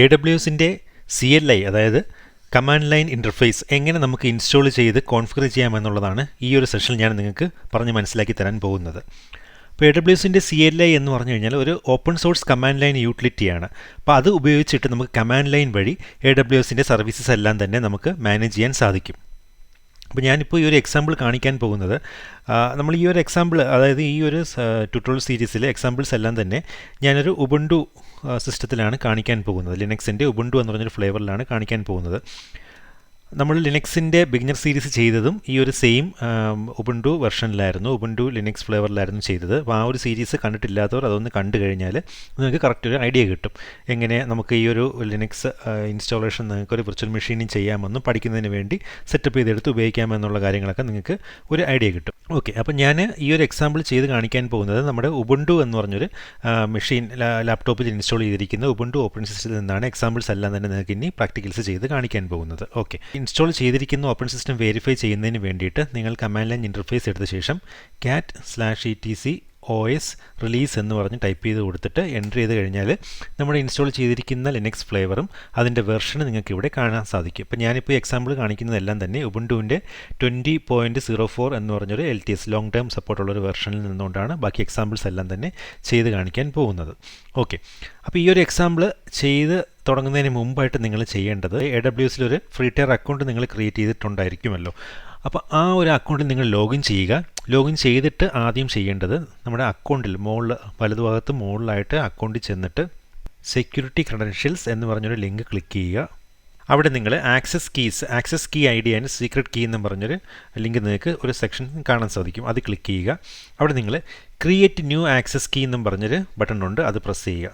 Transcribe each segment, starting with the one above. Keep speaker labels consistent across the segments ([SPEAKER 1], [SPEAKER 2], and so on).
[SPEAKER 1] AWSൻ്റെ CLI അതായത് command line interface എങ്ങനെ നമുക്ക് ഇൻസ്റ്റാൾ ചെയ്ത് കോൺഫിഗർ ചെയ്യാമെന്നുള്ളതാണ് ഈ ഒരു സെഷനിൽ ഞാൻ നിങ്ങൾക്ക് പറഞ്ഞ് മനസ്സിലാക്കി തരാൻ പോകുന്നത്. അപ്പോൾ AWSൻ്റെ CLI എന്ന് പറഞ്ഞു കഴിഞ്ഞാൽ ഒരു ഓപ്പൺ സോഴ്സ് കമാൻഡ് ലൈൻ യൂട്ടിലിറ്റിയാണ്. അപ്പോൾ അത് ഉപയോഗിച്ചിട്ട് നമുക്ക് കമാൻഡ് ലൈൻ വഴി AWSൻ്റെ സർവീസസ് എല്ലാം തന്നെ നമുക്ക് മാനേജ് ചെയ്യാൻ സാധിക്കും. അപ്പോൾ ഞാനിപ്പോൾ ഈ ഒരു എക്സാമ്പിൾ കാണിക്കാൻ പോകുന്നത് നമ്മൾ ഈ ഒരു എക്സാമ്പിൾ അതായത് ഈ ഒരു ട്യൂട്ടോറിയൽ സീരീസിലെ എക്സാമ്പിൾസ് എല്ലാം തന്നെ ഞാനൊരു ഉബുണ്ടു സിസ്റ്റത്തിലാണ് കാണിക്കാൻ പോകുന്നത്. ലിനക്സിൻ്റെ ഉബുണ്ടു എന്ന് പറഞ്ഞൊരു ഫ്ലേവറിലാണ് കാണിക്കാൻ പോകുന്നത്. നമ്മൾ ലിനക്സിൻ്റെ ബിഗിനർ സീരീസ് ചെയ്തതും ഈ ഒരു സെയിം ഉബുണ്ടു വെർഷനിലായിരുന്നു, ഉബുണ്ടു ലിനക്സ് ഫ്ലേവറിലായിരുന്നു ചെയ്തത്. അപ്പോൾ ആ ഒരു സീരീസ് കണ്ടിട്ടില്ലാത്തവർ അതൊന്ന് കണ്ടു കഴിഞ്ഞാൽ നിങ്ങൾക്ക് കറക്റ്റ് ഒരു ഐഡിയ കിട്ടും എങ്ങനെ നമുക്ക് ഈ ഒരു ലിനക്സ് ഇൻസ്റ്റാളേഷൻ നിങ്ങൾക്ക് ഒരു വിർച്വൽ മെഷീനിൽ ചെയ്യാമെന്നും പഠിക്കുന്നതിന് വേണ്ടി സെറ്റപ്പ് ചെയ്തെടുത്ത് ഉപയോഗിക്കാമെന്നുള്ള കാര്യങ്ങളൊക്കെ നിങ്ങൾക്ക് ഒരു ഐഡിയ കിട്ടും. ഓക്കെ, അപ്പോൾ ഞാൻ ഈ ഒരു എക്സാമ്പിൾ ചെയ്ത് കാണിക്കാൻ പോകുന്നത് നമ്മുടെ ഉബുണ്ടു എന്ന് പറഞ്ഞൊരു മെഷീൻ ലാപ്ടോപ്പിൽ ഇൻസ്റ്റാൾ ചെയ്തിരിക്കുന്ന ഉബുണ്ടു ഓപ്പറേറ്റിംഗ് സിസ്റ്റത്തിൽ നിന്നാണ് എക്സാമ്പിൾസ് എല്ലാം തന്നെ നിങ്ങൾക്ക് ഇനി പ്രാക്ടിക്കൽസ് ചെയ്ത് കാണിക്കാൻ പോകുന്നത്. ഓക്കെ, ഇൻസ്റ്റാൾ ചെയ്തിരിക്കുന്ന ഓപ്പറേറ്റിംഗ് സിസ്റ്റം വെരിഫൈ ചെയ്യുന്നതിന് വേണ്ടിയിട്ട് നിങ്ങൾ കമാൻഡ് ലൈൻ ഇൻ്റർഫേസ് എടുത്ത ശേഷം cat/etc OS റിലീസ് എന്ന് പറഞ്ഞ് ടൈപ്പ് ചെയ്ത് കൊടുത്തിട്ട് എൻ്റർ ചെയ്ത് കഴിഞ്ഞാൽ നമ്മുടെ ഇൻസ്റ്റാൾ ചെയ്തിരിക്കുന്ന ലിനക്സ് ഫ്ലേവറും അതിൻ്റെ വെർഷന് നിങ്ങൾക്ക് ഇവിടെ കാണാൻ സാധിക്കും. ഇപ്പോൾ ഞാനിപ്പോൾ എക്സാമ്പിൾ കാണിക്കുന്നതെല്ലാം തന്നെ ഉബുണ്ടുവിൻ്റെ 20.04 എന്ന് പറഞ്ഞൊരു LTS ലോങ് ടേം സപ്പോർട്ടുള്ളൊരു വെർഷനിൽ നിന്നുകൊണ്ടാണ് ബാക്കി എക്സാമ്പിൾസ് എല്ലാം തന്നെ ചെയ്ത് കാണിക്കാൻ പോകുന്നത്. ഓക്കെ, അപ്പോൾ ഈ ഒരു എക്സാമ്പിൾ ചെയ്ത് തുടങ്ങുന്നതിന് മുമ്പായിട്ട് നിങ്ങൾ ചെയ്യേണ്ടത് AWSലൊരു ഫ്രീ ടയർ അക്കൗണ്ട് നിങ്ങൾ ക്രിയേറ്റ് ചെയ്തിട്ടുണ്ടായിരിക്കുമല്ലോ. അപ്പോൾ ആ ഒരു അക്കൗണ്ടിൽ നിങ്ങൾ ലോഗിൻ ചെയ്യുക. ലോഗിൻ ചെയ്തിട്ട് ആദ്യം ചെയ്യേണ്ടത് നമ്മുടെ അക്കൗണ്ടിൽ വലതുഭാഗത്ത് മുകളിലായിട്ട് അക്കൗണ്ടിൽ ചെന്നിട്ട് സെക്യൂരിറ്റി ക്രെഡൻഷ്യൽസ് എന്ന് പറഞ്ഞൊരു ലിങ്ക് ക്ലിക്ക് ചെയ്യുക. അവിടെ നിങ്ങൾ access key ID and secret key എന്നും പറഞ്ഞൊരു ലിങ്ക് നിങ്ങൾക്ക് ഒരു സെക്ഷൻ കാണാൻ സാധിക്കും. അത് ക്ലിക്ക് ചെയ്യുക. അവിടെ നിങ്ങൾ ക്രിയേറ്റ് ന്യൂ ആക്സസ് കീ എന്നും പറഞ്ഞൊരു ബട്ടൺ ഉണ്ട്, അത് പ്രസ് ചെയ്യുക.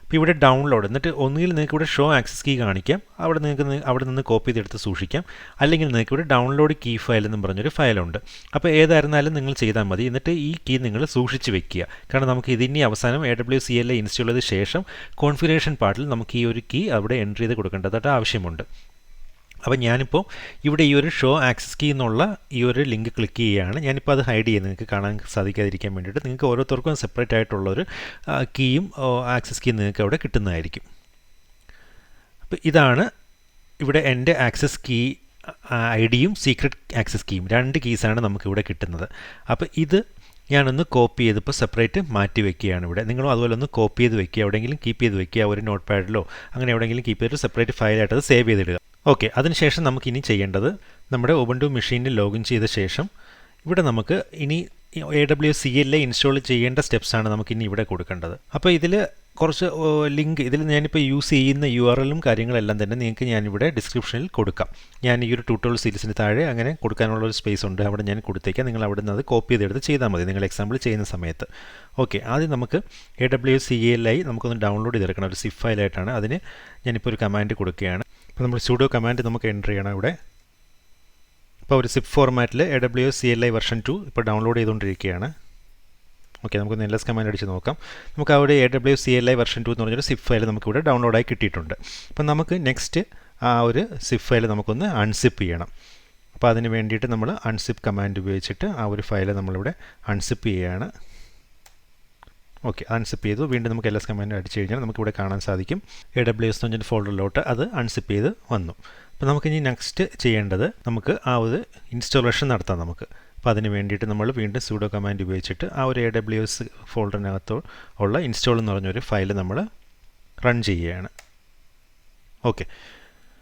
[SPEAKER 1] അപ്പോൾ ഇവിടെ ഡൗൺലോഡ് എന്നിട്ട് ഒന്നുകിൽ നിങ്ങൾക്ക് ഇവിടെ ഷോ ആക്സസ് കീ കാണിക്കാം, അവിടെ നിന്ന് കോപ്പി ചെയ്തെടുത്ത് സൂക്ഷിക്കാം. അല്ലെങ്കിൽ നിങ്ങൾക്ക് ഇവിടെ ഡൗൺലോഡ് കീ ഫയൽ എന്നും പറഞ്ഞൊരു ഫയലുണ്ട്. അപ്പോൾ ഏതായിരുന്നാലും നിങ്ങൾ ചെയ്താൽ മതി. എന്നിട്ട് ഈ കീ നിങ്ങൾ സൂക്ഷിച്ച് വെക്കുക. കാരണം നമുക്ക് ഇതിനി അവസാനം AWS CLI ഇൻസ്റ്റാൾ ചെയ്ത ശേഷം കോൺഫിഗറേഷൻ പാർട്ടിൽ നമുക്ക് ഈ ഒരു കീ അവിടെ എൻ്റർ ചെയ്ത് കൊടുക്കേണ്ടതായിട്ട് ആവശ്യമുണ്ട്. അപ്പോൾ ഞാനിപ്പോൾ ഇവിടെ ഈ ഒരു ഷോ ആക്സസ് കീ എന്നുള്ള ഈ ഒരു ലിങ്ക് ക്ലിക്ക് ചെയ്യുകയാണ്. ഞാനിപ്പോൾ അത് ഹൈഡ് ചെയ്യുന്നത് നിങ്ങൾക്ക് കാണാൻ സാധിക്കാതിരിക്കാൻ വേണ്ടിയിട്ട്. നിങ്ങൾക്ക് ഓരോരുത്തർക്കും സെപ്പറേറ്റ് ആയിട്ടുള്ളൊരു കീയും ആക്സസ് കീയും നിങ്ങൾക്ക് അവിടെ കിട്ടുന്നതായിരിക്കും. അപ്പോൾ ഇതാണ് ഇവിടെ എൻ്റെ ആക്സസ് കീ ID-യും സീക്രട്ട് ആക്സസ് കീയും, 2 കീസാണ് നമുക്കിവിടെ കിട്ടുന്നത്. അപ്പോൾ ഇത് ഞാനൊന്ന് കോപ്പി ചെയ്തിപ്പോൾ സെപ്പറേറ്റ് മാറ്റി വയ്ക്കുകയാണ് ഇവിടെ. നിങ്ങളും അതുപോലെ ഒന്ന് കോപ്പി ചെയ്ത് വയ്ക്കുക, എവിടെയെങ്കിലും കീപ്പ് ചെയ്ത് വയ്ക്കുക, ഒരു നോട്ട് പാഡിലോ അങ്ങനെ എവിടെയെങ്കിലും കീപ്പ് ചെയ്തിട്ട് സെപ്പറേറ്റ് ഫയലായിട്ട് അത് സേവ് ചെയ്തിടുക. ഓക്കെ, അതിനുശേഷം നമുക്കിനി ചെയ്യേണ്ടത് നമ്മുടെ ഉബുണ്ടു മെഷീനിൽ ലോഗിൻ ചെയ്ത ശേഷം ഇവിടെ നമുക്ക് ഇനി AWS CLI ഇൻസ്റ്റാൾ ചെയ്യേണ്ട സ്റ്റെപ്സാണ് നമുക്കിനി ഇവിടെ കൊടുക്കേണ്ടത്. അപ്പോൾ ഇതിൽ കുറച്ച് ലിങ്ക് ഇതിൽ ഞാനിപ്പോൾ യൂസ് ചെയ്യുന്ന URL-ഉം കാര്യങ്ങളെല്ലാം തന്നെ നിങ്ങൾക്ക് ഞാനിവിടെ ഡിസ്ക്രിപ്ഷനിൽ കൊടുക്കാം. ഞാൻ ഈ ഒരു ട്യൂട്ടോറിയൽ സീരീസിന് താഴെ അങ്ങനെ കൊടുക്കാനുള്ളൊരു സ്പേസ് ഉണ്ട്, അവിടെ ഞാൻ കൊടുത്തേക്കാം. നിങ്ങൾ അവിടെ നിന്ന് അത് കോപ്പി ചെയ്തെടുത്ത് ചെയ്താൽ മതി നിങ്ങൾ എക്സാമ്പിൾ ചെയ്യുന്ന സമയത്ത്. ഓക്കെ, ആദ്യം നമുക്ക് AWS CLI നമുക്കൊന്ന് ഡൗൺലോഡ് ചെയ്തെടുക്കണം. ഒരു സിപ്പ് ഫയലായിട്ടാണ്. അതിന് ഞാനിപ്പോൾ ഒരു കമാൻഡ് കൊടുക്കുകയാണ്. അപ്പോൾ നമ്മൾ sudo കമാൻഡ് നമുക്ക് എൻ്റർ ചെയ്യണം ഇവിടെ. ഇപ്പോൾ ഒരു സിപ്പ് ഫോർമാറ്റിൽ AWS CLI വെർഷൻ 2 ഇപ്പോൾ ഡൗൺലോഡ് ചെയ്തുകൊണ്ടിരിക്കുകയാണ്. ഓക്കെ, നമുക്കൊന്ന് LS കമാൻഡ് അടിച്ച് നോക്കാം. നമുക്ക് അവിടെ AWS CLI വെർഷൻ 2 എന്ന് പറഞ്ഞൊരു സിപ്പ് ഫയൽ നമുക്കിവിടെ ഡൗൺലോഡായി കിട്ടിയിട്ടുണ്ട്. അപ്പം നമുക്ക് നെക്സ്റ്റ് ആ ഒരു സിപ്പ് ഫയൽ നമുക്കൊന്ന് അൺസിപ്പ് ചെയ്യണം. അപ്പോൾ അതിന് വേണ്ടിയിട്ട് നമ്മൾ അൺസിപ്പ് കമാൻഡ് ഉപയോഗിച്ചിട്ട് ആ ഒരു ഫയൽ നമ്മളിവിടെ അൺസിപ്പ് ചെയ്യുകയാണ്. ഓക്കെ, അൺസിപ്പ് ചെയ്തു. വീണ്ടും നമുക്ക് LS കമാൻഡ് അടിച്ചു കഴിഞ്ഞാൽ നമുക്കിവിടെ കാണാൻ സാധിക്കും AWS എന്ന് പറഞ്ഞൊരു ഫോൾഡറിലോട്ട് അത് അൺസിപ്പ് ചെയ്ത് വന്നു. അപ്പോൾ നമുക്കിനി നെക്സ്റ്റ് ചെയ്യേണ്ടത് നമുക്ക് ആ ഒരു ഇൻസ്റ്റാളേഷൻ നടത്താം നമുക്ക്. അപ്പോൾ അതിന് വേണ്ടിയിട്ട് നമ്മൾ വീണ്ടും sudo കമാൻഡ് ഉപയോഗിച്ചിട്ട് ആ ഒരു AWS ഫോൾഡറിനകത്തോ ഉള്ള ഇൻസ്റ്റാൾ എന്ന് പറഞ്ഞൊരു ഫയൽ നമ്മൾ റൺ ചെയ്യുകയാണ്. ഓക്കെ,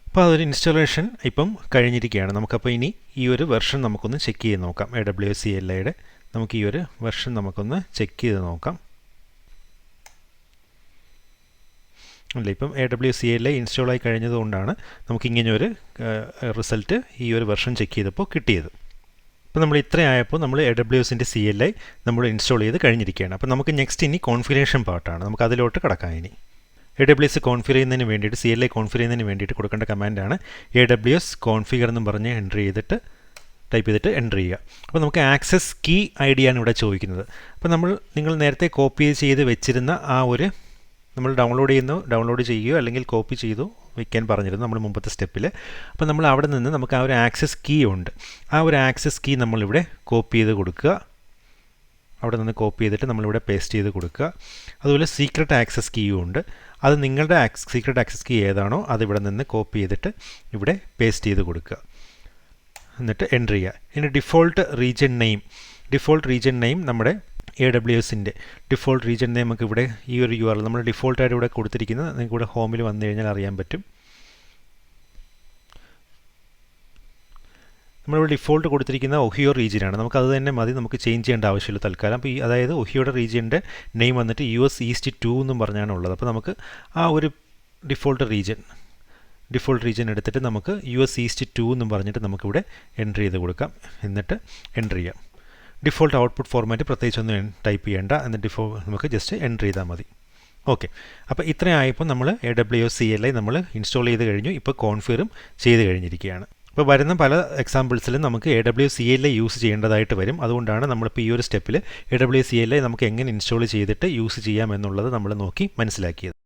[SPEAKER 1] അപ്പോൾ അതൊരു ഇൻസ്റ്റാളേഷൻ ഇപ്പം കഴിഞ്ഞിരിക്കുകയാണ്. നമുക്കപ്പോൾ ഇനി ഈ ഒരു വെർഷൻ നമുക്കൊന്ന് ചെക്ക് ചെയ്ത് നോക്കാം. AWS CLIയുടെ നമുക്ക് ഈ ഒരു വെർഷൻ നമുക്കൊന്ന് ചെക്ക് ചെയ്ത് നോക്കാം. അല്ല, ഇപ്പം AWS CLI ഇൻസ്റ്റാൾ ആയി കഴിഞ്ഞതുകൊണ്ടാണ് നമുക്കിങ്ങനെ ഒരു റിസൾട്ട് ഈ ഒരു വെർഷൻ ചെക്ക് ചെയ്തപ്പോൾ കിട്ടിയത്. അപ്പോൾ നമ്മൾ ഇത്രയായപ്പോൾ നമ്മൾ AWSൻ്റെ CLI നമ്മൾ ഇൻസ്റ്റാൾ ചെയ്ത് കഴിഞ്ഞിരിക്കുകയാണ്. അപ്പോൾ നമുക്ക് നെക്സ്റ്റ് ഇനി കോൺഫിഗറേഷൻ പാർട്ടാണ്. നമുക്ക് അതിലോട്ട് കടക്കാം. ഇനി AWS കോൺഫിഗർ ചെയ്യുന്നതിന് വേണ്ടിയിട്ട് CLI കോൺഫിഗർ ചെയ്യുന്നതിന് വേണ്ടിയിട്ട് കൊടുക്കേണ്ട കമാൻഡാണ് AWS കോൺഫിഗർ എന്നും പറഞ്ഞ് ടൈപ്പ് ചെയ്തിട്ട് എൻ്റർ ചെയ്യുക. അപ്പോൾ നമുക്ക് ആക്സസ് കീ ID ആണ് ഇവിടെ ചോദിക്കുന്നത്. അപ്പോൾ നിങ്ങൾ നേരത്തെ കോപ്പി ചെയ്ത് വെച്ചിരുന്ന ആ ഒരു നമ്മൾ ഡൗൺലോഡ് ചെയ്യുകയോ അല്ലെങ്കിൽ കോപ്പി ചെയ്തോ വയ്ക്കാൻ പറഞ്ഞിരുന്നു നമ്മൾ മുമ്പത്തെ സ്റ്റെപ്പിൽ. അപ്പോൾ നമ്മൾ അവിടെ നിന്ന് നമുക്ക് ആ ഒരു ആക്സസ് കീ ഉണ്ട്. ആ ഒരു ആക്സസ് കീ നമ്മളിവിടെ കോപ്പി ചെയ്ത് കൊടുക്കുക. അവിടെ നിന്ന് കോപ്പി ചെയ്തിട്ട് നമ്മളിവിടെ പേസ്റ്റ് ചെയ്ത് കൊടുക്കുക. അതുപോലെ സീക്രട്ട് ആക്സസ് കീയും ഉണ്ട്. അത് നിങ്ങളുടെ സീക്രട്ട് ആക്സസ് കീ ഏതാണോ അത് ഇവിടെ നിന്ന് കോപ്പി ചെയ്തിട്ട് ഇവിടെ പേസ്റ്റ് ചെയ്ത് കൊടുക്കുക. എന്നിട്ട് എൻ്റർ ചെയ്യുക. ഇനി ഡിഫോൾട്ട് റീജിയൻ നെയിം നമ്മുടെ AWSൻ്റെ ഡിഫോൾട്ട് റീജിയൻ നെയിം നമുക്ക് ഇവിടെ ഈ ഒരു URL നമ്മൾ ഡിഫോൾട്ടായിട്ട് ഇവിടെ കൊടുത്തിരിക്കുന്നത് നിങ്ങൾക്ക് ഇവിടെ ഹോമിൽ വന്നു കഴിഞ്ഞാൽ അറിയാൻ പറ്റും. നമ്മളിവിടെ ഡിഫോൾട്ട് കൊടുത്തിരിക്കുന്ന ഒഹിയോ റീജിയനാണ്. നമുക്ക് അത് തന്നെ മതി, നമുക്ക് ചേഞ്ച് ചെയ്യേണ്ട ആവശ്യമില്ല തൽക്കാലം. അപ്പോൾ അതായത് ഒഹിയോയുടെ റീജിയൻ്റെ നെയിം വന്നിട്ട് US East 2 എന്നും പറഞ്ഞാണ് ഉള്ളത്. അപ്പോൾ നമുക്ക് ആ ഒരു ഡിഫോൾട്ട് റീജിയൻ എടുത്തിട്ട് നമുക്ക് US East 2 എന്നും പറഞ്ഞിട്ട് നമുക്കിവിടെ എൻ്റർ ചെയ്ത് കൊടുക്കാം. എന്നിട്ട് എൻ്റർ ചെയ്യാം. ഡിഫോൾട്ട് ഔട്ട്പുട്ട് ഫോർമാറ്റ് പ്രത്യേകിച്ചൊന്നും ടൈപ്പ് ചെയ്യേണ്ട, എന്നിട്ട് നമുക്ക് ജസ്റ്റ് എൻ്റർ ചെയ്താൽ മതി. ഓക്കെ, അപ്പോൾ ഇത്രയായപ്പോൾ നമ്മൾ AWS CLI നമ്മൾ ഇൻസ്റ്റാൾ ചെയ്ത് കഴിഞ്ഞു. ഇപ്പോൾ കോൺഫിഗറും ചെയ്ത് കഴിഞ്ഞിരിക്കുകയാണ്. അപ്പോൾ വരുന്ന പല എക്സാമ്പിൾസിലും നമുക്ക് AWS CLI യൂസ് ചെയ്യേണ്ടതായിട്ട് വരും. അതുകൊണ്ടാണ് നമ്മളിപ്പോൾ ഈ ഒരു സ്റ്റെപ്പിൽ AWS CLI നമുക്ക് എങ്ങനെ ഇൻസ്റ്റാൾ ചെയ്തിട്ട് യൂസ് ചെയ്യാം എന്നുള്ളത് നമ്മൾ നോക്കി മനസ്സിലാക്കിയത്.